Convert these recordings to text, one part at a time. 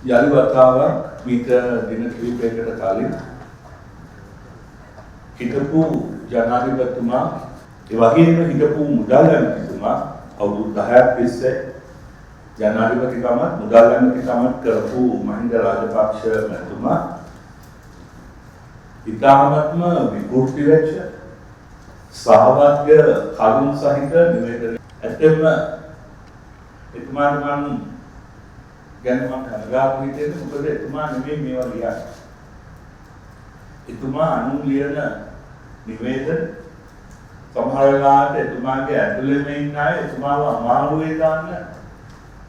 යලි වතාවක් මීට දින කිහිපයකට කලින් හිටපු ජනාධිපතිතුමා ඒ වගේම හිටපු මුදල් ඇමතිතුමා අවුරුදු 10ක් තිස්සේ ජනාධිපතිකමත් මුදල් ඇමතිකමත් කරපු මහින්ද රාජපක්ෂ මැතිතුමා ඉතාමත්ම විකෘති වෙච්ච සහවත්ය කරුණු සහිත නිවේදනය. ඇත්තම එතුමාට මම ගැන මම කනගාටු හිතෙන්නේ මොකද එතුමා නෙමෙයි මේවා ලියන්නේ. එතුමා අනුන් ලියන නිවේදන සමහර වෙලාවට එතුමාගේ ඇතුළේම ඉන්න අය එතුමාව අමාරුවේ දාන්න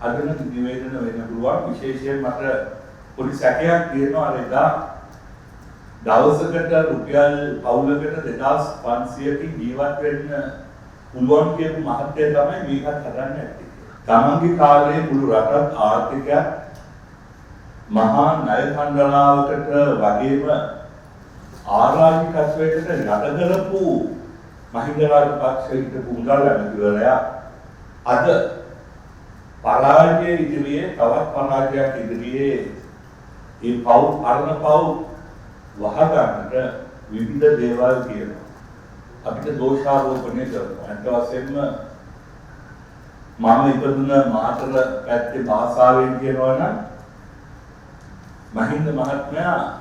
අදන නිවේදන වෙන්න පුළුවන්. විශේෂයෙන් මට පොඩි සැකයක් තියෙනවා අර එදා දවසකට රුපියල් පවුලකට 2500කින් ජීවත් වෙන්න පුළුවන් කියපු මහත්ය තමයි මේකත් කරන්න ඇත්තේ. තමන්ගේ කාලේ මුළු රටත් ආර්ථිකයක් මහා ණය කණ්ඩායමකට වගේම ආරාජිකත්වයකට යට කරපු මහින්ද රාජපක්ෂ හිටපු මුදල් ඇමතිවරයා අද පරාජය ඉදිරියේ තවත් පරාජයක් ඉදිරියේ මේ පව් අරණ පව් වහගන්නට විවිධ දේවල් කියනවා. අපිට දෝෂාරෝපණය කරනවා. අන්ත වශයෙන්ම මම ඉපදුන මාතර පැත්තේ භාෂාවෙන් කියනවා නම් මහින්ද මහත්මයා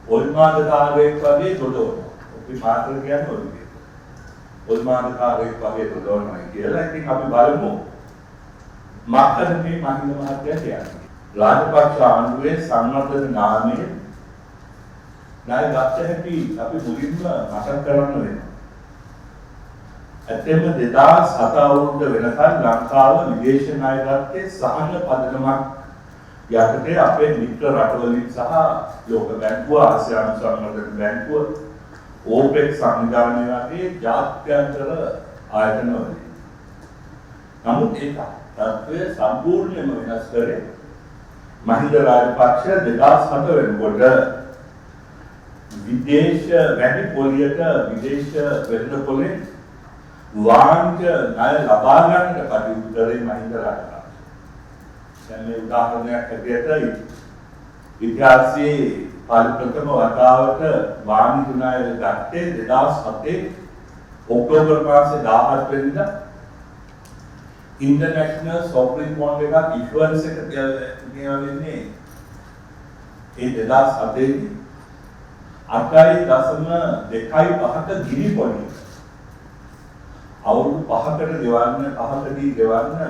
ඔල්මාදකාරයෙක් වගේ දොඩවනවා. අපි මාතර කියන්නේ ඔය විදිහට. ඔල්මාදකාරයෙක් වගේ දොඩවනවා කියලා. ඉතින් අපි බලමු මාතර මේ මහින්ද මහත්මයා කියන්නේ. රාජපක්ෂ ආණ්ඩුවේ සංවර්ධන නාමයේ ණය ගත්ත හැටි අපි මුලින්ම මතක් කරන්න වෙනවා. ඇත්තම 2007 අවුරුද්ද වෙනකන් ලංකාව විදේශ ණය ගත්තේ සහන පදනමක් යටතේ අපේ මිත්‍ර රටවලින් සහ ලෝක බැංකුව, ආසියානු සංවර්ධන බැංකුව, ඕපෙක් සංවිධානය වගේ ජාත්‍යන්තර ආයතන වලින්. නමුත් ඒ තත්ත්වය සම්පූර්ණයෙන්ම වෙනස් කරේ මහින්ද රාජපක්ෂ 2007 වෙනකොට විදේශ වැඩි පොලියට විදේශ වෙළඳ පොලේ වාණිජ ණය ලබා ගන්නට කටයුතු කරේ මහින්ද රාජපක්ෂ. දැන් මේ උදාහරණයක් හැටියට ඉතිහාසයේ ප්‍රථම වතාවට වාණිජ ණය ගත්තේ 2007 ඔක්තෝබර් මාසේ 17 වෙනිදා ඉන්ටර්නැෂනල් සොවරින් බොන්ඩ් එකක් ඉෂුවන්ස් එක වෙන්නේ ඒ 2007 දී 8.25ක ගිනි පොලිය අවුරුදු 5කට ගෙවන්න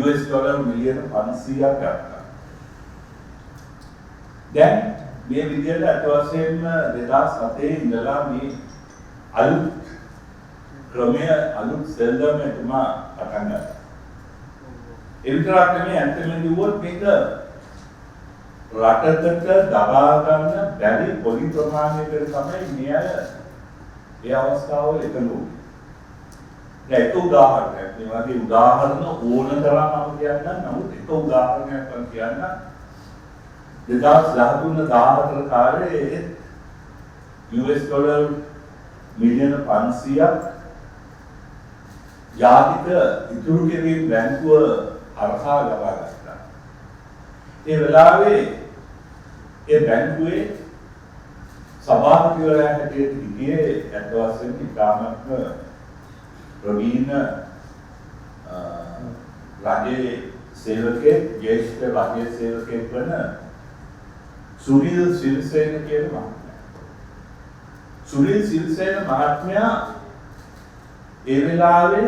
US ඩොලර් මිලියන 500ක් ගත්තා. දැන් මේ විදිහට අත වශයෙන්ම 2007 ඉඳලා මේ අලුත් ක්‍රමය අලුත් සෙල්ලම තුමා පටන් ගත්තා. ඒ විතරක් නෙමෙයි අන්තිමේදී කිව්වොත් මේක රටකට දබා ගන්න බැරි පොලි ප්‍රමාණයකට තමයි මේ අය ඒ අවස්ථාවල එකතු වුනේ. දැන් එක උදාහරණයක් මේ වගේ උදාහරණ ඕන තරම් මම කියන්නම්. නමුත් එක උදාහරණයක් මම කියන්නම්. 2013-14 කාලේ US ඩොලර් මිලියන 500ක් ජාතික ඉතුරු කිරීම බැංකුව අරසා ලබා ගත්තා. ඒ වෙලාවේ ඒ බැංකුවේ සභාපතිවරයා හැටියට හිටියේ අත් වශයෙන් ඉතාමත්ම ප්‍රවීණ රාජ්‍ය සේවකයෙක්, ජ්‍යෙෂ්ඨ රාජ්‍ය සේවකයෙක් වන සුනිල් සිල්සේන කියන මහත්මයා. සුනිල් සිල්සේන මහත්මයා ඒ වෙලාවේ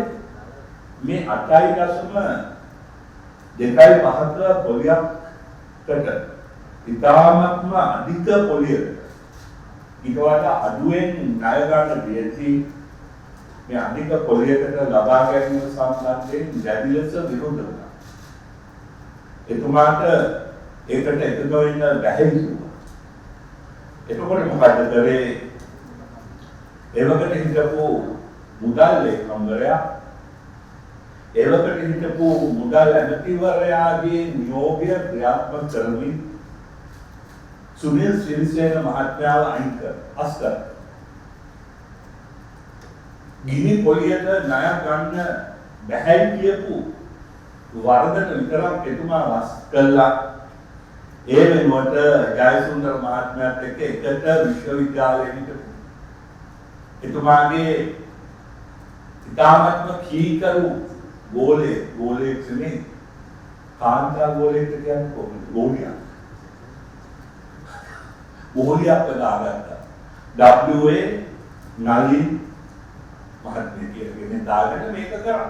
මේ 8.25ක පොලියකට ඉතාමත්ම අධික පොලියකට ඊට වඩා අඩුවෙන් ණය ගන්න දෙති මේ අධික පොලියකට ලබා ගැනීම සම්බන්ධයෙන් දැඩි ලෙස විරෝධ වුණා. එතුමාට ඒකට එකතු වෙන්න බැහැ කිව්වා. එතකොට මොකද කරේ? එවකට හිටපු මුදල් ලේකම්වරයා එවකට හිටපු මුදල් ඇමතිවරයාගේ නියෝගය ක්‍රියාත්මක කරමින් සුනිල් සිරිසේන මහත්මයාව අයින් කර ගිනි පොලියට ණය ගන්න බැහැ කියපු වරදට විතරක් එතුමා වස් කළා. ඒ වෙනුවට ජයසුන්දර මහත්මයාත් එක්ක එකට විශ්වවිද්‍යාලයේ හිටපු එතුමාගේ ඉතාමත්ම කීකරු ගෝලයෙක් නෙමෙයි කාන්තා ගෝලයෙක් කියන්නේ කොහොමද? ගෝලියක් දාගත්තා. WA නලින් මහත්මිය කියන දාගෙන මේක කරා.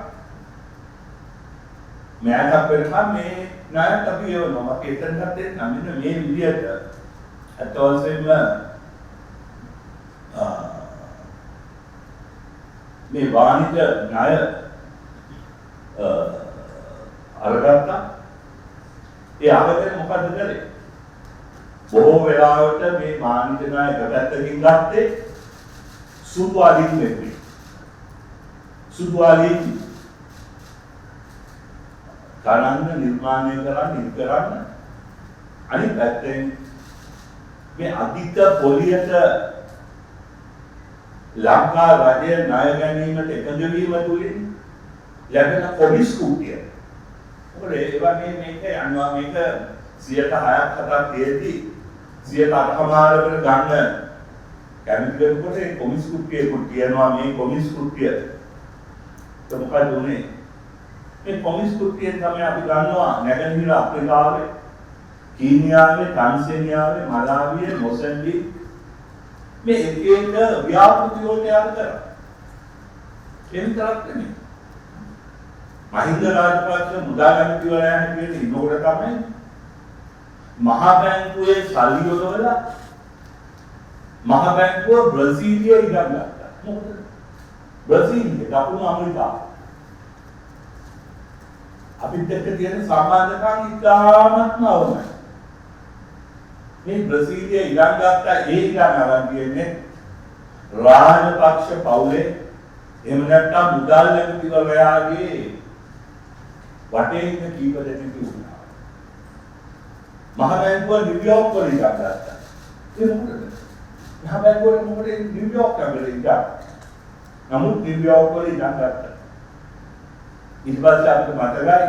මෑතක් වෙනකම් මේ ණයට අපි එවනවා. අපි එතනට දෙන්න මෙන්න මේ විදියට අතවසෙම මේ වාණිජ ණය අරගත්තා. ඒ අරගෙන මොකද කරේ? බොහෝ වෙලාවට මේ වාණිජ ණය පැත්තකින් ගත්තේ සුදු අලින් නෙවෙයි. සුදු අලින් ගණන් නිර්මාණය කරන්න අනිත් පැත්තෙන් මේ අධික පොලියට ලංකා රජය ණය ගැනීමට එකඟ වීම තුලින් ලැබෙන කොමිස් කුටිය. මොකද ඒ වගේ මේක යනවා මේක 106ක් 7ක් තියෙද්දි 108මාරකට ගන්න කැමති වෙනකොට ඒ කොමිස් කුටියකුත් කියනවා මේ කොමිස් කුටිය. ඒක මොකද උනේ? මේ කොමිස් කුටියෙන් තමයි අපි ගන්නවා නැගෙනහිර අප්‍රිකාවේ, කීනියාවේ, ටන්සේනියාවේ, මලාවියේ, මොසැම්බික් මේ එක ව්‍යාපෘති වලට යාද කරා. ඒ විතරක් නෙමෙයි. මහින්ද රාජපක්ෂ මුදල් ඇමතිවරයා හැටියට ඉන්නකොට තමයි මහා බැංකුවේ සල්ලි යොදවලා මහා බැංකුව බ්‍රසීලිය ඉගෙන ගත්තා. මොකද? බ්‍රසීලිය දකුණු ඇමරිකාව. අපිට එක්ක තියෙන සම්බන්ධකම් ඉතාමත්ම අවුලයි. මේ බ්‍රසීලිය ඉගෙන ගත්තා ඒ ඉගෙන අරන් කියන්නේ රාජපක්ෂ පවුලේ එහෙම නැත්නම් මුදල් ඇමතිවරයාගේ වටේ ඉන්න කීප දෙනෙක් වුණා. මහ බැංකුව නිව්යෝක් වල ඉගෙන ගත්තා. ඒ මොකද? මහ බැංකුව මොකද නිව්යෝක් වල ඉගෙන. නමුත් නිව්යෝක් වල ඉගෙන ගත්තා. ඊට පස්සේ අපිට මතකයි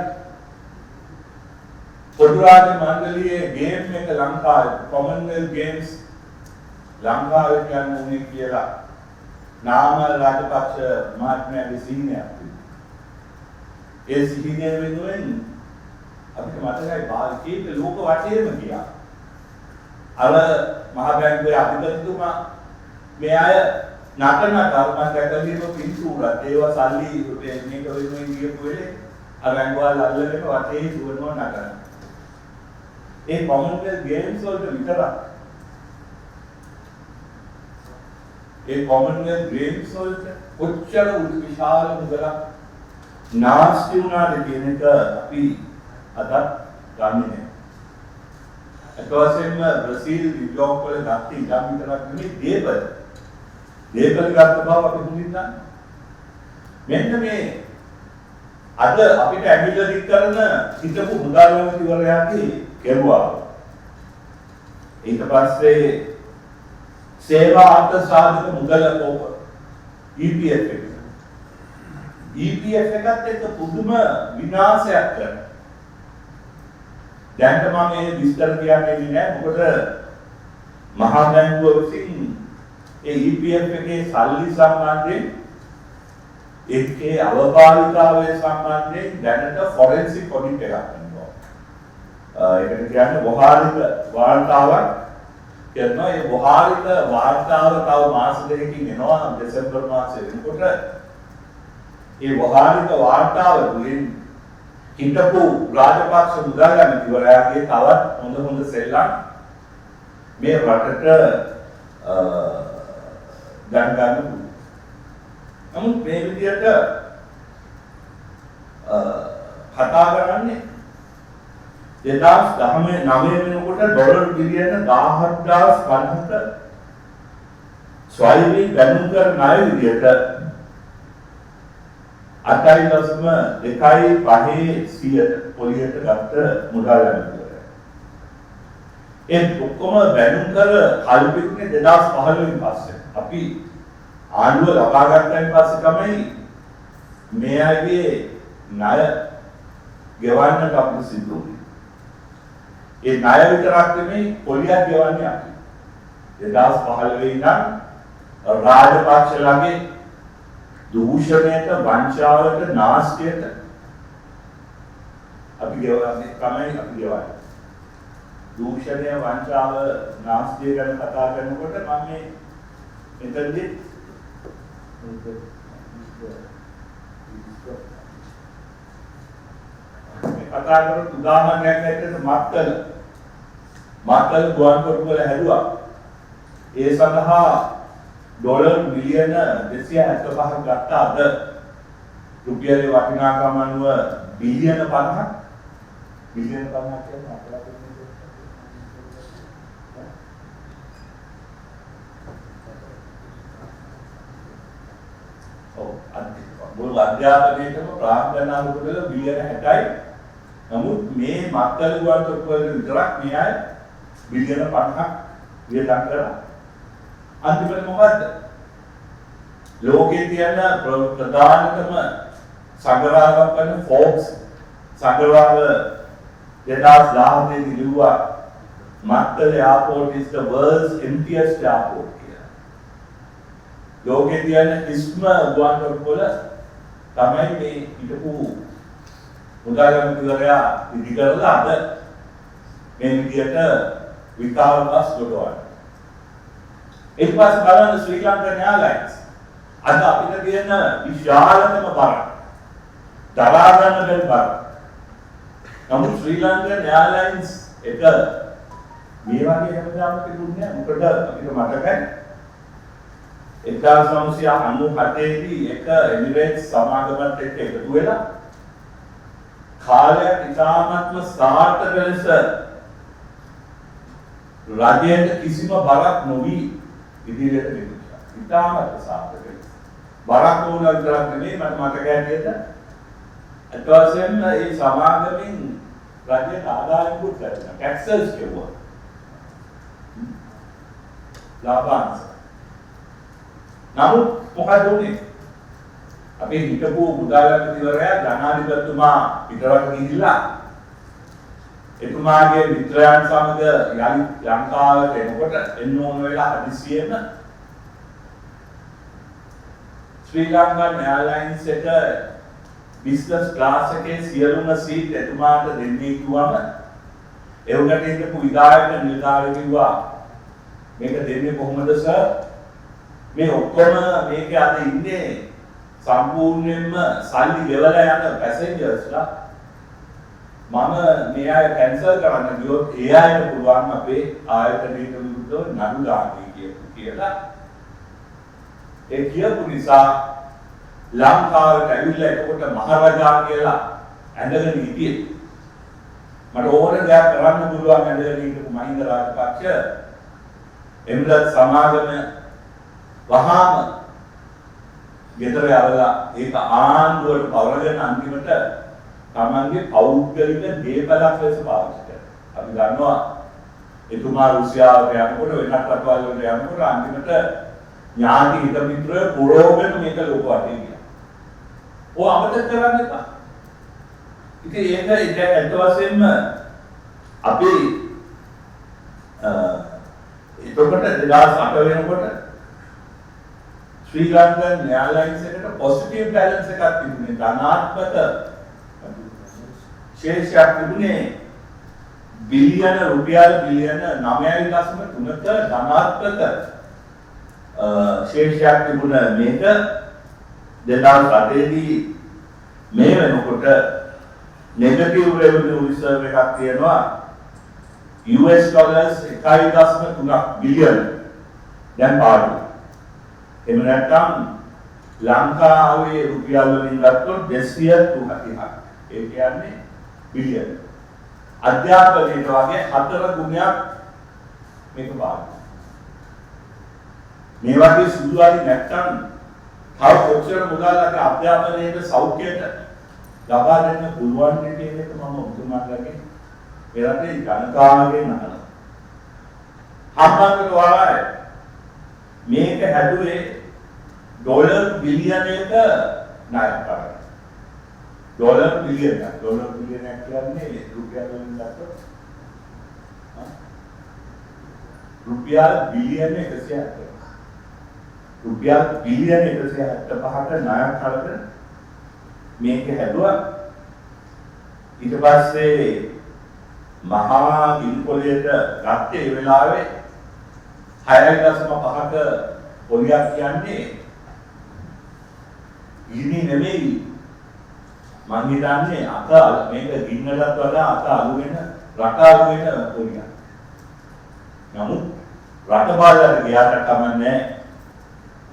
පොදු රාජ්‍ය මණ්ඩලයේ ගේම් එක ලංකාවේ කොමන්වෙල්ත් ගේම්ස් ලංකාවේ කියන්නේ කියලා නාම රාජපක්ෂ මහත්මයාගේ සීනියක්. ඒ සීනිය වෙනුවෙන් අපිට මතකයි භාරතීය ලෝක වටේම ගියා. අර මහ බැංකුවේ අධිපතිතුමා මේ අය නටන කර්මයන් දැකලිම පින්තූරත් ඒවා සල්ලි මේක වෙනුවෙන් ගියපු වෙලේ අර බැංකුවල් අල්ලගෙන වටේ දුවනවා නටන. ඒ කොමන්වෙල්ත් ගේම්ස් වලට විතරක් ඒ කොමන්වෙල්ත් ගේම්ස් වලට කොච්චර විශාල මුදලක් නාස්ති වුණාද කියන එක අපි අද ගන්නේ නැහැ. අතවසෙන්ම බ්‍රසීල් නිව්යෝක් වල ගත්ත ඉඩම් විතරක් නෙමෙයි දේපල ගත්ත බව අපි හුඟින් දන්නවා. මෙන්න මේ අද අපිට ඇවිල්ලා දික් කරන හිතපු මුදල් ඇමතිවරයාගේ කෙරුවා. ඊට පස්සේ සේවා අර්ථ සාධක මුදල කෝප EPF එක. EPF එකත් එක්ක පුදුම විනාශයක් කරනවා. දැන් මම මේ විස්තර කියන්නේ නැහැ මොකද මහා බැංකුව විසින් ඒ EPF එකේ සල්ලි සම්බන්ධයෙන් ඒකේ අවකාශිකාවය සම්බන්ධයෙන් දැනට ෆොරෙන්සික් ඔඩිට් එකක් කරනවා. ඒකට කියන්නේ වහාරික වාර්තාවක් කරනවා. ඒ වහාරික වාර්තාව තව මාස දෙකකින් එනවා දෙසැම්බර් මාසෙ වෙනකොට. ඒ වහාරික වාර්තාව තුලින් හිටපු රාජපක්ෂ මුදල් ඇමතිවරයාගේ තවත් හොඳ සෙල්ලම් මේ රටට ගන්න පුළුවන්. නමුත් මේ විදිහට කතා කරන්නේ 2019 වෙනකොට ඩොලර් බිලියන 17050ක ස්වයංී බැනුම් කර ණය විදිහට 8.2.5% පොලියට ගත්ත මුදල් ඇමතිවරයා. ඒ ඔක්කොම බැනුම් කර කල්පිකුනේ 2015 පස්සේ. අපි ආණ්ඩුව ලබා ගත්තයින් පස්සේ තමයි මේ අයගේ ණය ගෙවන්නට අපිට සිද්ධ වුණේ. ඒ ණය විතරක් නෙමෙයි පොලියක් ගෙවන්නේ අපි. 2015 ඉඳන් රාජපක්ෂලගේ දූෂණයට, වංචාවට, නාස්තියට අපි ගෙවන්නේ තමයි අපි ගෙවන්නේ. දූෂණය, වංචාව, නාස්තිය ගැන කතා කරනකොට මම මේ මෙතනදී කතා කරන උදාහරණයක් ඇත්තට මත්තල ගුවන් තොටුපළ හැදුවා. ඒ සඳහා ඩොලර් මිලියන 275ක් ගත්තා. අද රුපියලේ වටිනාකම අනුව බිලියන 50ක් කියන්නේ අපලා මුළු අධ්‍යාපනයේම ප්‍රාග්ඥානුකූල බිලියන 60යි. නමුත් මේ මත්තල ගුවන් තොටුපළ විතරක් මේ අය බිලියන 50ක් වියදම් කරා. අන්තිමට මොකද්ද? ලෝකයේ තියෙන ප්‍රධානතම සංග්‍රහයක් වන ෆෝක්ස් සංග්‍රහය 2010 දී ලිව්වා Mattala airport is the world's emptiest airport කියලා. ලෝකයේ තියෙන ඉස්ම ගුවන් තොටුපළ තමයි මේ හිටපු මුදල්මන්ත්‍රීවරයා ඉදි කරලා අද මේ විදියට විකාර බස් ගොඩවන්නේ. ඊට පස්සේ බලන්න ශ්‍රී ලංකන් එයාර්ලයින්ස් අද අපිට තියෙන විශාලතම බරක් දරා ගන්න බැරි බරක්. නමුත් ශ්‍රී ලංකන් එයාර්ලයින්ස් එක මේ වගේ හැමදාම තිබුණේ මොකද අපිට මතකයි 1997 දී එක එමිරේට්ස් සමාගමත් එක්ක එකතු වෙලා කාලයක් ඉතාමත්ම සාර්ථක ලෙස රජයට කිසිම බරක් නොවි ඉදිරියට ගෙනියනවා. ඉතාමත් සාර්ථක ලෙස. බරක් වුණා විතරක් නෙමෙයි මට මතකයි නේද? අත්වසෙන් මේ සමාගමෙන් රජයට ආදායම් කුත් ලැබෙනවා. ටැක්සස් කෙරුවා. ලාභාංශ. නමුත් මොකද උනේ? අපේ හිටපු මුදල්මන්ත්‍රීවරයා ජනාධිපතිතුමා පිටරට ගිහිල්ලා එතුමාගේ මිත්‍රයන් සමග යලි ලංකාවට එනකොට එන්න ඕන වෙලා හදිසියෙම ශ්‍රී ලංකන් එයාර්ලයින්ස් එක බිස්නස් ක්ලාස් එකේ සියලුම සීට් එතුමාට දෙන්නේ කිව්වම එවකට හිටපු විධායක නිලධාරියෙක් කිව්වා මේක දෙන්නේ කොහොමද සර්? මේ ඔක්කොම මේක අද ඉන්නේ සම්පූර්ණයෙන්ම සල්ලි ගෙවලා යන පැසෙන්ජර්ස්ලා මම මේ අය කැන්සල් කරන්න ගියොත් ඒ අයට පුළුවන් අපේ ආයතනයට විරුද්ධව නඩු දාන්න කියලා. ඒ කියපු නිසා ලංකාවට ඇවිල්ලා එතකොට මහරජා කියලා ඇඳගෙන හිටියේ. මට ඕන දෙයක් කරන්න පුළුවන් ඇඳගෙන හිටපු මහින්ද රාජපක්ෂ එම්ලත් සමාගම වහාම ගෙදර යවලා ඒක ආණ්ඩුවට පවරගෙන අන්තිමට තමන්ගේ පෞද්ගලික දේපලක් ලෙස පාවිච්චි කරනවා. අපි දන්නවා එතුමා රුසියාවට යනකොට වෙනත් රටවල් වලට යනකොට අන්තිමට ඥාති හිත මිත්‍රය පුරෝගෙන මේක ලෝක වටේ ගියා. ඔය අමතක කරන්න එපා. ඉතින් ඒක ඇත්ත වශයෙන්ම අපි එතකොට 2008 වෙනකොට ශ්‍රී ලංකන් එයාර්ලයින්ස් එකට පොසිටිව් බැලන්ස් එකක් තිබුණේ ධනාත්මක ශේෂයක් තිබුණේ බිලියන රුපියල් බිලියන 9.3ක ධනාත්මක ශේෂයක් තිබුණ මේක 2008 දී මේ වෙනකොට නෙගටිව් රෙවෙනියු රිසර්ව් එකක් තියෙනවා US ඩොලර්ස් 1.3 බිලියන දැන් පාඩුයි. එහෙම නැත්නම් ලංකාවේ රුපියල් වලින් ගත්තොත් 230ක්. ඒ කියන්නේ බිලියන. අධ්‍යාපනයේ වගේ 4 ගුණයක් මේක බාහිර. මේ වගේ සුදුවාදී නැත්නම් තව කොච්චර මුදල් අපි අධ්‍යාපනයේ සෞඛ්‍යයට ලබා දෙන්න පුළුවන් කියන එක මම ඔබතුමාලගේ මේ රටේ ජනතාවගෙන් අහනවා. හම්බන්තොට වරාය මේක හැදුවේ ඩොලර් බිලියනයක ණයක් කරගෙන. ඩොලර් බිලියනක් කියන්නේ රුපියල් වලින් ගත්තොත් රුපියල් බිලියන 170. රුපියල් බිලියන 175ක ණයක් අරගෙන මේක හැදුවා. ඊට පස්සේ මහා ගිනිකොළේට ගත්තේ ඒ වෙලාවේ 6.5ක පොලියක් කියන්නේ ගිනි නෙමෙයි. මං හිතන්නේ අත මේක ගින්නටත් වඩා අත අලු වෙන රට අලු වෙන පොලියක්. නමුත් රට බාලට ගියාට කමන්නේ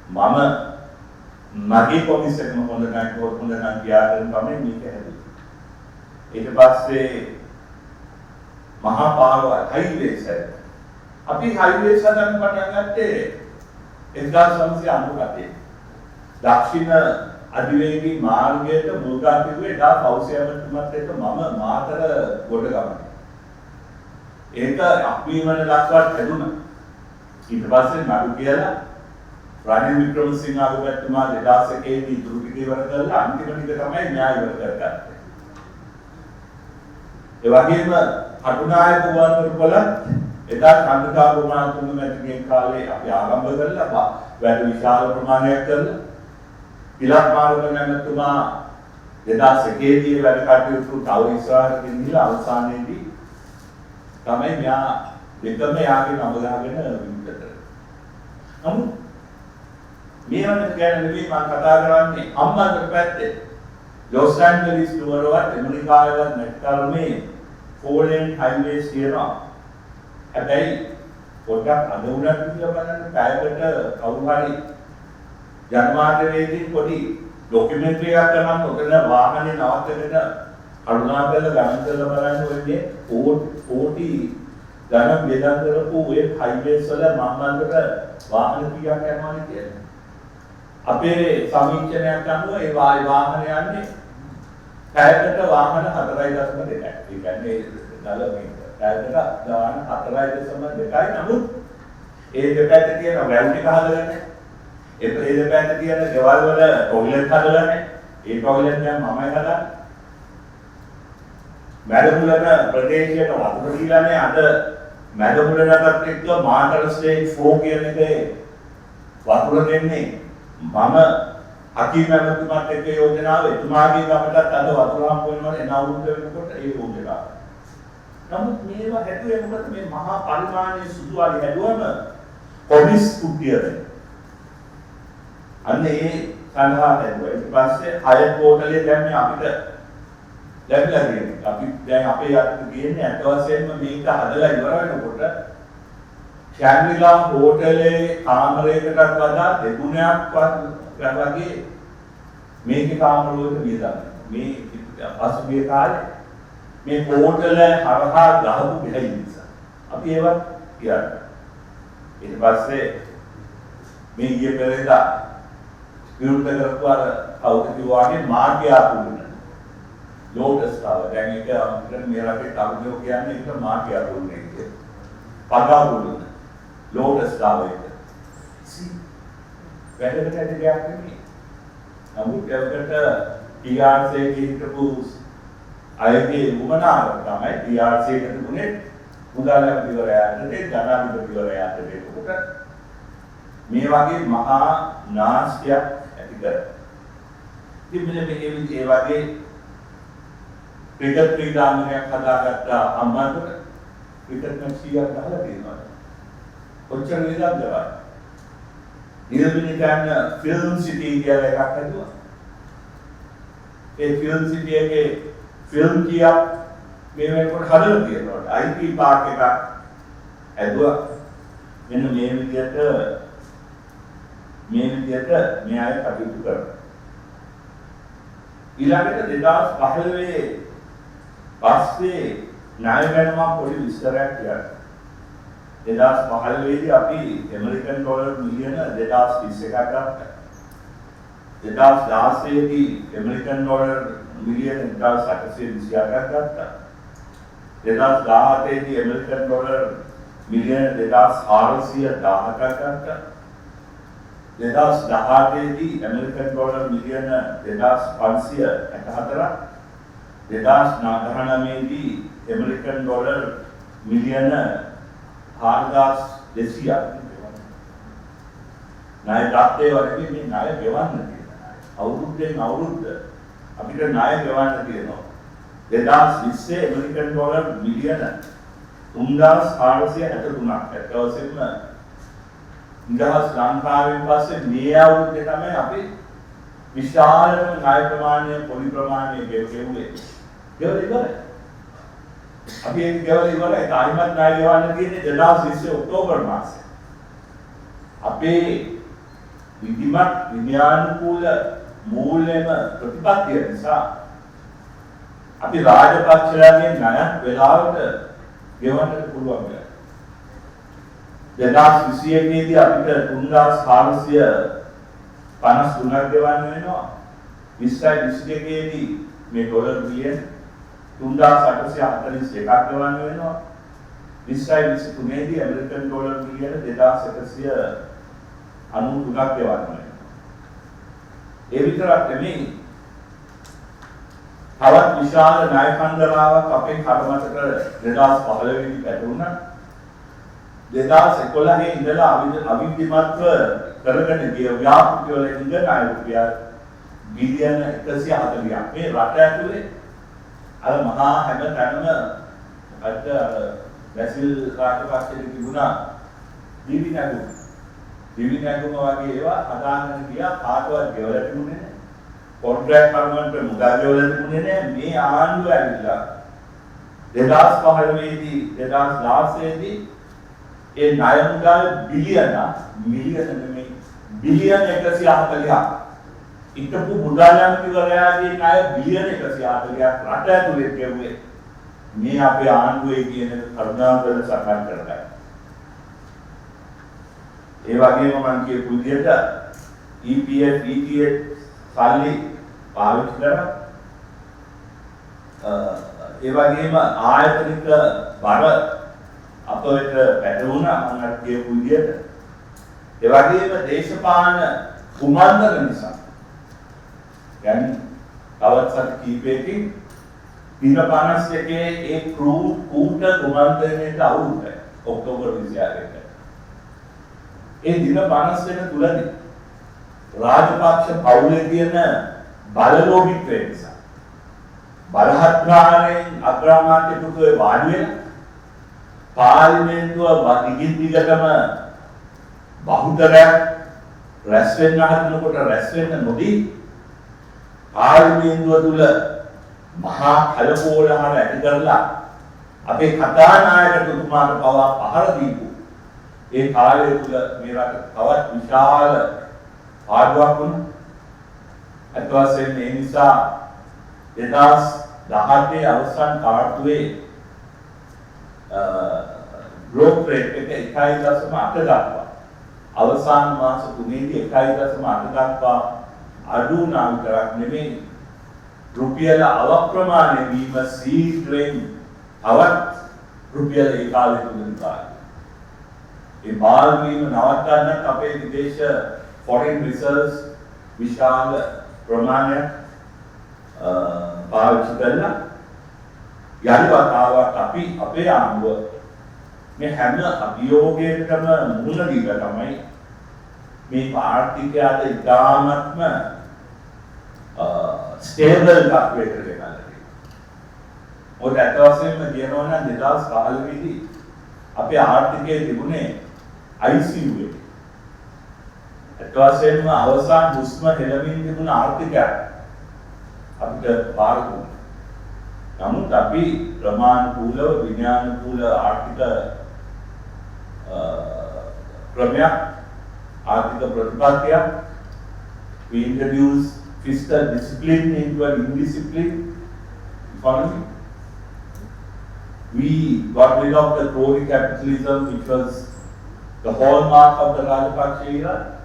මම මගේ කොමිස් එකම හොඳ නැහැ ගියාගෙන තමයි මේක හැදුවේ. ඊට පස්සේ මහා පාරවල් හයිවේස් එක. අපි හයිවේස් හදන්න පටන් ගත්තේ 1997. දක්ෂිණ අධිවේගී මාර්ගයට මුල්ගා තිබුණේ එදා පෞසයමතුමත් එක්ක මම මාතර ගොඩ ගමනේ. ඒක අක්වීමන ලක්වත් හැදුණා. ඊට පස්සේ නඩු කියලා රනිල් වික්‍රමසිංහ අගමැතිතුමා 2001 දී ඉතුරු ටික ඉවර කරලා අන්තිම ටික තමයි න්‍යාය ඉවර කරගත්තේ. ඒ වගේම කටුනායක වුවන්වල එදා චන්ද්‍රකා ගුණාතුංග මැතිණිය කාලේ අපි ආරම්භ කළා වැඩ විශාල ප්‍රමාණයක් කරලා පිලක් මාර්ග නැමතුමා 2001 දී වැඩ කටයුතු තව ඉස්සරහට ගෙනියලා අවසානයේදී තමයි මෙයා දෙකම යාගේ නම ගහගෙන විමුක්ත කරේ. නමුත් මේ වගේ ගැන නෙවෙයි මම කතා කරන්නේ අම්මාගේ පැත්තේ. ලොස් ඇන්ජලිස් නුවරවත් ඇමරිකාවේවත් නැත්තරමේ 4 lane highways තියෙනවා. හැබැයි පොඩ්ඩක් අද උනත් කියලා බලන්න පැයකට කවුරු හරි ජනමාධ්‍යවේදී පොඩි ડોකියුමන්ටරි එකක් කරනවා ඔතන වාහනේ නවත්තගෙන අරුණාචල ගණන් කරලා බලන්න වෙන්නේ කෝටි ගණන් බෙදන් කරපු ඒ highways වල මම්මන්කට වාහන කීයක් යනවාද කියලා. අපේ සමීක්ෂණයක් අනුව ඒ වාහන යන්නේ පැයකට වාහන 4.2යි. ඒ කියන්නේ දල මීටර. පැයකට වාහන 4.2යි. නමුත් ඒ දෙපැත්තේ තියෙන වැල් ටික හදලා ඒ දෙපැත්තේ තියෙන ගෙවල් වල ටොයිලට් හදලා නැහැ. ඒ ටොයිලට් දැන් මමයි හදන්නේ. මැදමුලන ප්‍රදේශයට වතුර දීලා නැහැ. අද මැදමුලනටත් එක්ක මාතර ස්ටේජ් 4 කියන එකේ වතුර දෙන්නේ මම අකීම ඇමතුමාත් එක්ක යෝජනාව එතුමාගේ ගමටත් අද වතුර හම්බ වෙනවනේ එන අවුරුද්ද වෙනකොට ඒ යෝජනාව. නමුත් මේවා හැදුවේ මොකද මේ මහා පරිමාණයේ සුදු අලි හැදුවම කොමිස් කුට්ටියද. අන්න ඒ සඳහා හැදුවා. ඊට පස්සේ අය පෝටලේ දැන් මේ අපිට ලැබිලා තියෙනවා. අපි දැන් අපේ යටට ගියන්නේ අට වශයෙන්ම මේක හදලා ඉවර වෙනකොට ශැන්විලා හෝටලේ කාමරයකටත් වඩා දෙගුණයක් වගේ මේකේ කාමර වලට වියදම්. මේ පසුගිය කාලේ මේ හෝටල හරහා ගහපු බෙහෙයි නිසා අපි ඒවත් කියනවා. ඊට පස්සේ මේ ඊයේ පෙරේදා විරුද්ධ කරපු අර කවුද කිව්වාගේ මාර්ගයාපුුණ ලෝටස් ටාවර්. දැන් ඒක අපිට මේ රටේ තරුණයෝ කියන්නේ ඒක මාර්ගයාපුුණේ කියලා. පගාපුුණ ලෝටස් ටාවර් එක. වැඩකට ඇති දෙයක් නෙමෙයි. නමුත් ඒකට TRC එකේ හිටපු අයගේ උමනාව තමයි TRC එකට දුන්නේ මුදල්වැදිවරයාට ජනාධිපතිවරයාට දෙනකොට මේ වගේ මහා නාස්තියක් ඇති කරගන්න. ඉතින් මෙන්න මේ වගේ ක්‍රිකට් ක්‍රීඩාංගණයක් හදාගත්ත අම්මාට ක්‍රිකට් මැච් 100ක් ගහලා තියෙනවා. කොච්චර විදක්ද බලන්න. නිර්මිතයන් ෆිල්ම් සිටි කියලා එකක් හදුවා. ඒ ෆිල්ම් සිටි එකේ ෆිල්ම් කීයක් මේ වෙනකොට හදලා තියෙනවා. IP පාර්ක් එකක් ඇදුවා. මෙන්න මේ විදිහට මේ අය කටයුතු කරනවා. ඊළඟට 2015 පස්සේ ණය ගැනීමක් පොඩි විස්තරයක් කියන්න. 2015 දී අපි ඇමරිකන් ඩොලර් මිලියන 2021ක් ගත්තා. 2016 දී ඇමරිකන් ඩොලර් මිලියන 1828ක් ගත්තා. 2017 දී ඇමරිකන් ඩොලර් මිලියන 2417ක් ගත්තා. 2018 දී ඇමරිකන් ඩොලර් මිලියන 2564ක් 2019 දී ඇමරිකන් ඩොලර් මිලියන 4200ක් ණය තාත්තේ වගේ මේ ණය ගෙවන්න තියෙනවා. අවුරුද්දෙන් අවුරුද්ද අපිට ණය ගෙවන්න තියෙනවා. 2020 ඇමරිකන් ඩොලර් මිලියන 3463ක්. ඒක වශයෙන්ම නිදහස් ලංකාවෙන් පස්සේ මේ අවුරුද්දේ තමයි අපි විශාලම ණය ප්‍රමාණය පොලි ප්‍රමාණය ගෙවුවේ. ගෙවලා ඉවරයි. අපි ඒක ගෙවලා ඉවරයි. තායිමත් ණය ගෙවන්න තියෙන්නේ 2020 ඔක්තෝබර් මාසයේ. අපේ විධිමත් විද්‍යානුකූල මූල්‍යම ප්‍රතිපත්තිය නිසා අපි රාජපක්ෂලාගේ ණයක් වෙලාවට ගෙවන්න පුළුවන් වෙනවා. 2021 දී අපිට 3453ක් ගෙවන්න වෙනවා. 2022 දී මේ ඩොලර් බිලියන 3841ක් ගෙවන්න වෙනවා. 2023 දී ඇමරිකන් ඩොලර් බිලියන 2193ක් ගෙවන්න වෙනවා. ඒ විතරක් නෙමෙයි තවත් විශාල ණය කන්දරාවක් අපේ කර්මතක 2015 දී පැටවුණා. 2011 ඉඳලා අවිධිමත්ව කරගෙන ගිය ව්‍යාපෘති වල ඉඳන් ණය රුපියල් බිලියන 140ක් මේ රට ඇතුලේ අර මහා හැම තැනම මොකද්ද බැසිල් රාජපක්ෂයේ තිබුණා දිවි නැගුම වගේ ඒවා හදාගෙන ගියා කාටවත් ගෙවලා තිබුණේ නැහැ. කොන්ට්‍රැක්ට් කර්මන්ට මුදල් ගෙවලා තිබුණේ නැහැ. මේ ආණ්ඩුව ඇවිල්ලා 2015 දී 2016 දී ඒ ණය මුදල් මිලියන නෙමෙයි බිලියන 140ක් ඉක්කපු මුදල් ඇමතිවරයාගේ ණය බිලියන 140ක් රට ඇතුලේ ගෙවුවේ. මේ අපේ ආණ්ඩුවේ කියන කරුණාකර සටහන් කරගන්න. ඒ වගේම මම කියපු විදිහට EPF ETH සල්ලි පාවිච්චි කරා. ඒ වගේම ආයතනික බර අප වෙත පැටවුණා මම කියපු විදිහට. ඒ වගේම දේශපාලන කුමන්ත්‍රණ නිසා يعني තවත් සත් කීපයකින් දින 51 ඒ කූට කුමන්ත්‍රණයට අවුරුද්දයි ඔක්තෝබර් 26 ඒ දින 52 තුලදී රාජපක්ෂ පවුලේ තියෙන බලලෝභීත්වය නිසා බලහත්කාරයෙන් අග්‍රාමාත්‍යතුමෝ වාඩි වෙලා පාර්ලිමේන්තුව දිගටම බහුතරයක් රැස් වෙන්න හදනකොට රැස් වෙන්න නොදී පාර්ලිමේන්තුව තුල මහා කලකෝලහල ඇති කරලා අපේ කතානායකතුමාට පවා පහර දීපු ඒ කාලය තුල මේ රට තවත් විශාල ආඩුවක් වුණා. අත් වශයෙන් ඒ නිසා 2018 අවසන් කාර්තුවේ ග්‍රෝත් රේට් එක 1.8 දක්වා අවසාන මාස 3ේදී 1.8 දක්වා අඩු වුණා විතරක් නෙමෙයි රුපියල අවක්‍රමණය වීම සීඝ්‍රයෙන් තවත් රුපියල ඒ කාලේ තුලින් පායි. ඒ බාල් වීම නවත්තන්න අපේ විදේශ foreign reserves විශාල ප්‍රමාණයක් පාවිච්චි කරලා යලි වතාවක් අපි අපේ ආණ්ඩුව මේ හැම අභියෝගයකටම මුහුණ දීලා තමයි මේ ආර්ථිකයට ඉතාමත්ම ස්ටේබල් තත්ත්වයකට ගෙනල්ලා තියෙනවා. ඔය ඇත්ත වශයෙන්ම කියනවා නම් 2015 දී අපේ ආර්ථිකයේ තිබුණේ ICU එකේ. ඇත්ත වශයෙන්ම අවසාන හුස්ම හෙළමින් තිබුණ ආර්ථිකයක් අපිට පාර දුන්නා. නමුත් අපි ප්‍රමාණිකූලව විඥානකූල ආර්ථික ක්‍රමයක් ආර්ථික ප්‍රතිපත්තියක් we introduce fiscal discipline into an indisciplined economy. We got rid of the crony capitalism which was the hallmark of the Rajapaksa era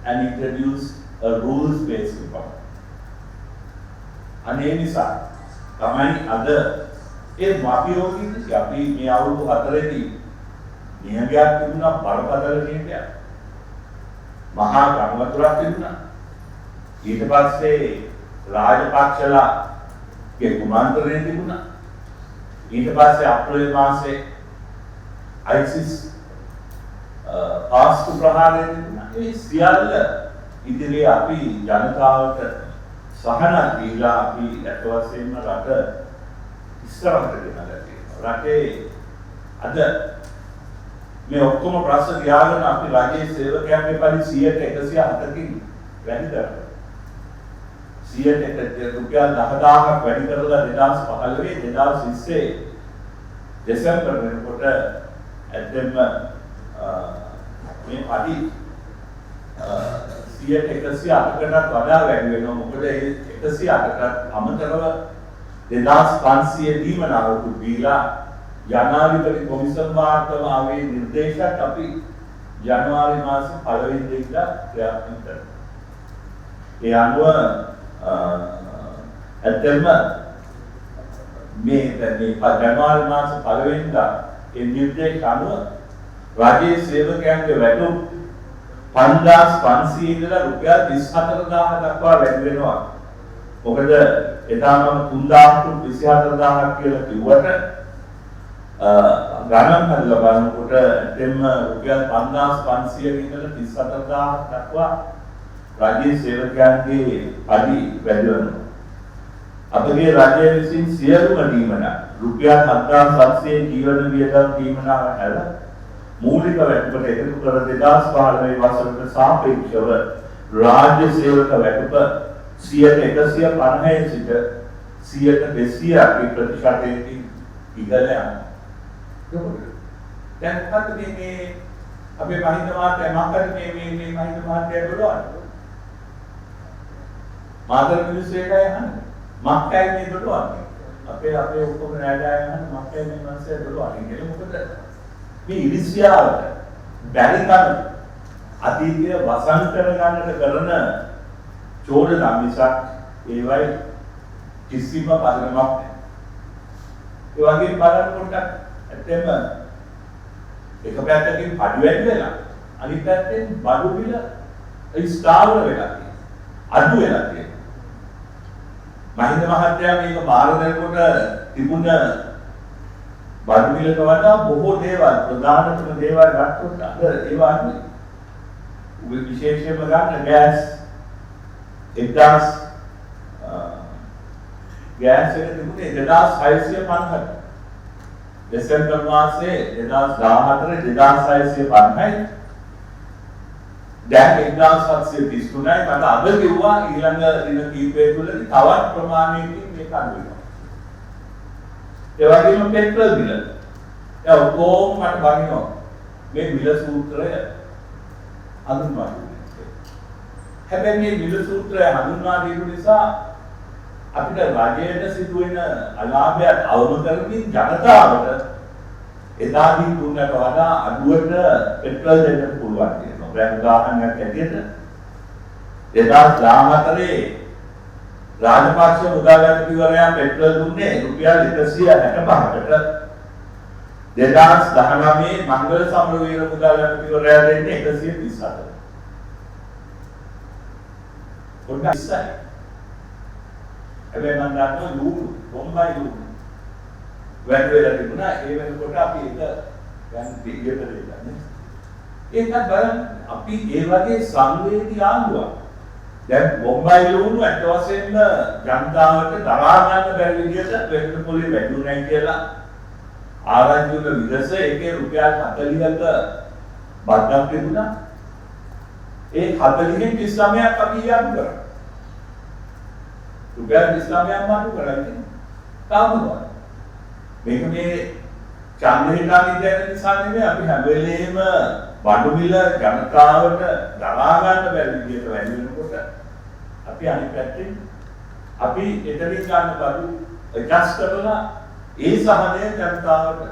and introduced a rules-based economy. අනේ නිසා තමයි අද ඒ මාපියෝගී අපි මේ අවුරුදු 4ේදී නියමයක් තිබුණා බරපතල නියමයක්. මහා ගණවතුරක් තිබුණා. ඊට පස්සේ රාජපක්ෂලා ගේ කුමාන්තරණය තිබුණා. ඊට පස්සේ අප්‍රේල් මාසේ ISIS පාස්තු ප්‍රහාරය තිබුණා. ඒ සියල්ල ඉදිරියේ අපි ජනතාවට සහනක් දීලා අපි අත වශයෙන්ම රට ඉස්සරහට ගෙනලා තියෙනවා. රටේ අද මේ ඔක්කොම ප්‍රශ්න ගියාගෙන අපි රජයේ සේවකයන්ගේ පරි 100%ට 107කින් වැඩි කරනවා. 100ට රුපියල් 10000ක් වැඩි කරලා 2015 2020 දෙසැම්බර් වෙනකොට ඇත්තෙන්ම මේ පරි 100%ටත් වඩා වැඩි වෙනවා. මොකද ඒ 108කට අමතරව 2500 දීමනාවක දීලා ජනාධිපති කොමිසම් වාර්තාවේ නිර්දේශයක් අපි ජනවාරි මාසේ 1 වෙනිදා ක්‍රියාත්මක කරනවා. ඒ අනුව ඇත්තම මේ ජනවාරි මාසේ 1 වෙනිදා ඒ නිර්දේශ අනුව රාජ්‍ය සේවකයන්ගේ වැටුප් 5500 ඉඳලා රුපියල් 24000 දක්වා වැඩි වෙනවා. මොකද එදාම 3000 24000ක් කියලා කිව්වට ගණන් හදලා බලනකොට එතෙම රුපියල් 5500 ඉඳලා 34000 දක්වා රාජ්‍ය සේවකයන්ගේ අඩි වැඩි වෙනවා. අපගේ රජය විසින් සියලුම දීමන රුපියල් 7700 ජීවන වියදම් දීමනාව හැර මූලික වැටුපට එකතු කර 2015 වසරට සාපේක්ෂව රාජ්‍ය සේවක වැටුප 150 සිට 200% ප්‍රතිශතයකින් ඉහළ යනවා. දැන් මොකද මේ අපේ මහින්ද මහත්තයා මොකද මේ මහින්ද මහත්තයා බලවන්නේ? මාතර මිනිස්සු එකයි අහන්නේ. මක්කයි මේ බලවන්නේ. අපේ ඔක්කොම නෑදෑයන් අහන්නේ මක්කයි මේ මිනිස්සු බලවන්නේ කියලා. මොකද මේ ඉරිසියාවට බැරිකම අතීතයේ වසන් කර ගන්නට කරන චෝදනා මිසක් ඒවයි කිසිම පදනමක් නැහැ. ඒ වගේම බලනකොට ඇත්තම එක පැත්තකින් පඩි වැඩි වෙලා අනිත් පැත්තෙන් බඩු බිල ස්ථාවර වෙලා තියෙනවා. අඩු වෙලා තියෙනවා. මහින්ද මහත්තයා මේක බාර දෙනකොට තිබුණ බඩු බිලට වඩා බොහෝ දේවල් ප්‍රධානතම දේවල් ගත්තොත් අද ඒවා අඩුයි. විශේෂයෙන්ම ගන්න ගෑස් 1000 ගෑස් එක තිබුණේ 2650ක්. දෙසැම්බර් මාසේ 2014 2650යි. දැන් 1733යි. මට අද කිව්වා ඊළඟ දින කීපය තුළදී තවත් ප්‍රමාණයකින් මේක අඩු වෙනවා. ඒ වගේම පෙට්‍රල් බිල. ඒ ඔක්කොම මට බනිනවා. මේ බිල සූත්‍රය හඳුන්වා දෙන්නේ. හැබැයි මේ බිල සූත්‍රය හඳුන්වා දීපු නිසා අපිට රජයට සිදුවෙන අලාභයත් අවම කරමින් ජනතාවට එදාදී දුන්නට වඩා අඩුවට පෙට්‍රල් දෙන්න පුළුවන් කියනවා. දැන් උදාහරණයක් ඇටියට 2014 රාජපක්ෂ මුදාගැටපිවරයා පෙට්‍රල් දුන්නේ රුපියල් 165කට. 2019 මංගල සමරවීර මුදාගැටපිවරයා දෙන්නේ 137කට. පොඩ්ඩක් ඉස්සයි. හැබැයි මම දන්නවා ලූණු බොම්බයි ලූණු වැඩි වෙලා තිබුණා. ඒ වෙනකොට අපි ඒක දැන් පිළියෙත දෙන්නේ. ඒකත් බලන්න අපි ඒ වගේ සංවේදී ආණ්ඩුවක්. දැන් බොම්බයි ලූණු අට වශයෙන්ම ජනතාවට දරා ගන්න බැරි විදිහට වෙන්න පොලේ වැඩිුණයි කියලා ආරංචි වල විදස ඒකේ රුපියල් 40ක බද්දක් තිබුණා. ඒ 40න් 39ක් අපි ඊයම් කරා. රුපියල් 39ක් මාරු කරන්නේ කාමනවා. මේක මේ ඡන්දහිතා විද්‍යාව නිසා නෙමෙයි අපි හැම වෙලේම බඩු මිල ජනතාවට දරා ගන්න බැරි විදිහට වැඩි වෙනකොට අපි අනිත් පැත්තෙන් අපි එතනින් ගන්න බඩු ඇඩ්ජස්ට් කරලා ඒ සහනය ජනතාවට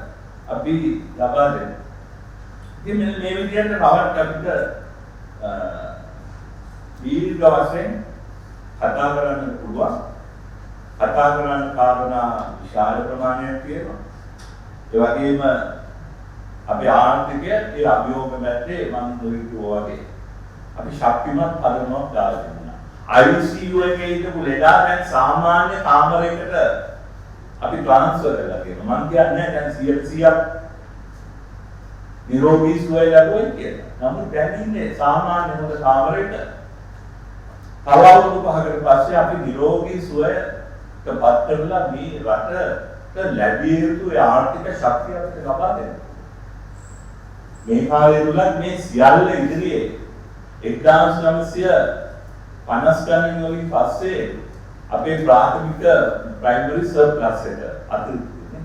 අපි ලබා දෙනවා. ඉතින් මෙන්න මේ විදිහට තවත් අපිට දීර්ඝ වශයෙන් කතා කරන්න පුළුවන්. කතා කරන්න කාරණා විශාල ප්‍රමාණයක් තියෙනවා. ඒ වගේම අපේ ආර්ථිකය ඒ අභියෝග මැද්දේ මම කිව්වා වගේ අපි ශක්තිමත් පදනමක් දාලා තිබුණා. ICU එකේ ඉඳපු ලෙඩා දැන් සාමාන්‍ය කාමරයකට අපි ට්‍රාන්ස්ෆර් කරලා තියෙනවා. මම කියන්නේ දැන් 100% නිරෝගී සුවය ලැබුවයි කියලා. නමුත් දැන් ඉන්නේ සාමාන්‍ය හොඳ කාමරයක. තව අවුරුදු 5කට පස්සේ අපි නිරෝගී සුවයටපත් කරලා මේ රටට ලැබිය යුතු ආර්ථික ශක්තිය අපිට ලබා දෙන්න. මේ කාලේ තුලත් මේ සියල්ල ඉදිරියේ 1950 ගණන් වලින් පස්සේ අපේ ප්‍රාථමික ප්‍රයිමරි සර්ප්ලස් එක අතිරික්තනේ.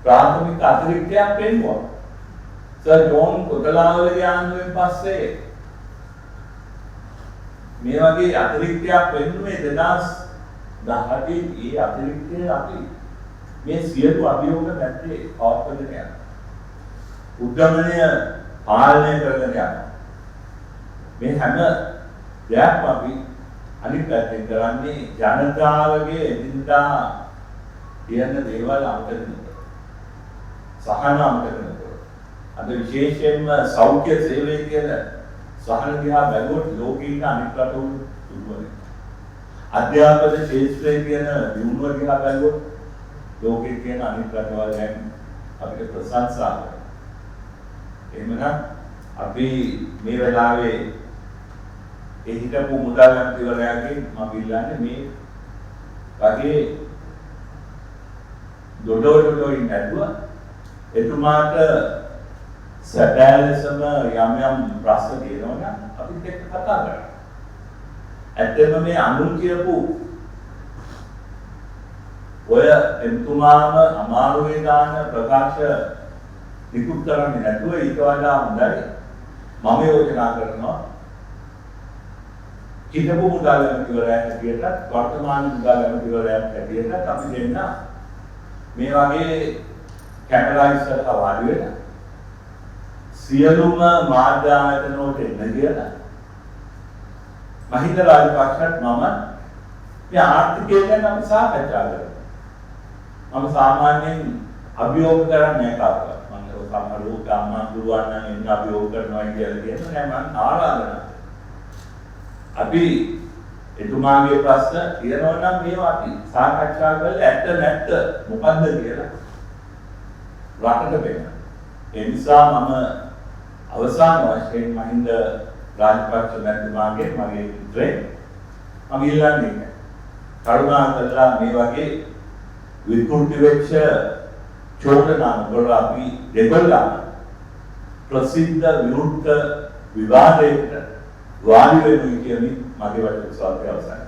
ප්‍රාථමික අතිරික්තයක් පෙන්වුවා. සර් ජෝන් කොතලාවලගේ ආන්දෝලනයෙන් පස්සේ මේ වගේ අතිරික්තයක් වෙන්නේ 2018 ඒ අතිරික්තය අපි මේ සියලු අභියෝග පැත්තේ පවත්වගෙන යනවා. උද්දමනය පාලනය කරගෙන යනවා. මේ හැම දෙයක්ම අපි අනිත් පැත්තෙන් කරන්නේ ජනතාවගේ එදිනදා කියන දේවල් අමතක කරනවා. සහන අමතක කරනවා. අද විශේෂයෙන්ම සෞඛ්‍ය සේවය කියන සහන දිහා බැලුවොත් ලෝකීය අනිත් රටවල් දුර්වලයි. අධ්‍යාපන ශාස්ත්‍රයේ කියන දියුණුව දිහා බැලුවොත් ලෝකයේ කියන අනිත් රටවල් දැන් අපිට ප්‍රශංසා කරනවා. එහෙමනම් අපි මේ වෙලාවේ ඒ හිටපු මුදල් ඇමතිවරයාගෙන් මම ඉල්ලන්නේ මේ වගේ දොඩෝඩෝයින් ඇදුවා එතුමාට සැබෑ ලෙසම යම් ප්‍රශ්න තියෙනවා නම් අපිත් එක්ක කතා කරන්න. ඇත්තම මේ අනුන් කියපු ඔය එතුමාම අමාරුවේ දාන ප්‍රකාශ නිකුත් කරන්නේ නැතුව ඊට වඩා හොඳයි මම යෝජනා කරනවා හිටපු මුදල් ඇමතිවරයා හැටියට වර්තමාන මුදල් ඇමතිවරයා හැටියට අපි දෙන්න මේ වගේ කැමරා ඉස්සරහ වාඩි වෙලා සියලුම මාධ්‍ය ආයතන වලට එන්න කියලා මහින්ද රාජපක්ෂත් මම මේ ආර්ථිකය ගැන අපි සාකච්ඡා කරමු. මම සාමාන්‍යයෙන් අභියෝග කරන්නේ නැහැ කාටවත්. මම සමහරව ගම්මන් දුරවන් නම් එන්න අභියෝග කරනවා කියලා කියනවා නෑ මම ආරාධනා. අපි එතුමාගේ ප්‍රශ්න කියනවා නම් මේවා අපි සාකච්ඡා කරලා ඇත්ත නැත්ත මොකද්ද කියලා රටට දෙන්න. ඒ නිසා මම අවසාන වශයෙන් මහින්ද රාජපක්ෂ මැතිතුමාගේ මගේ මිත්‍රේ මම ඉල්ලන්නේ කරුණාකරලා මේ වගේ විකෘති වෙච්ච චෝදනා වල අපි දෙගොල්ලම ප්‍රසිද්ධ විරුද්ධ විවාදයකට වාඩි වෙනුයි කියන්නේ මගේ වචන සාකච්ඡාව අවසන්.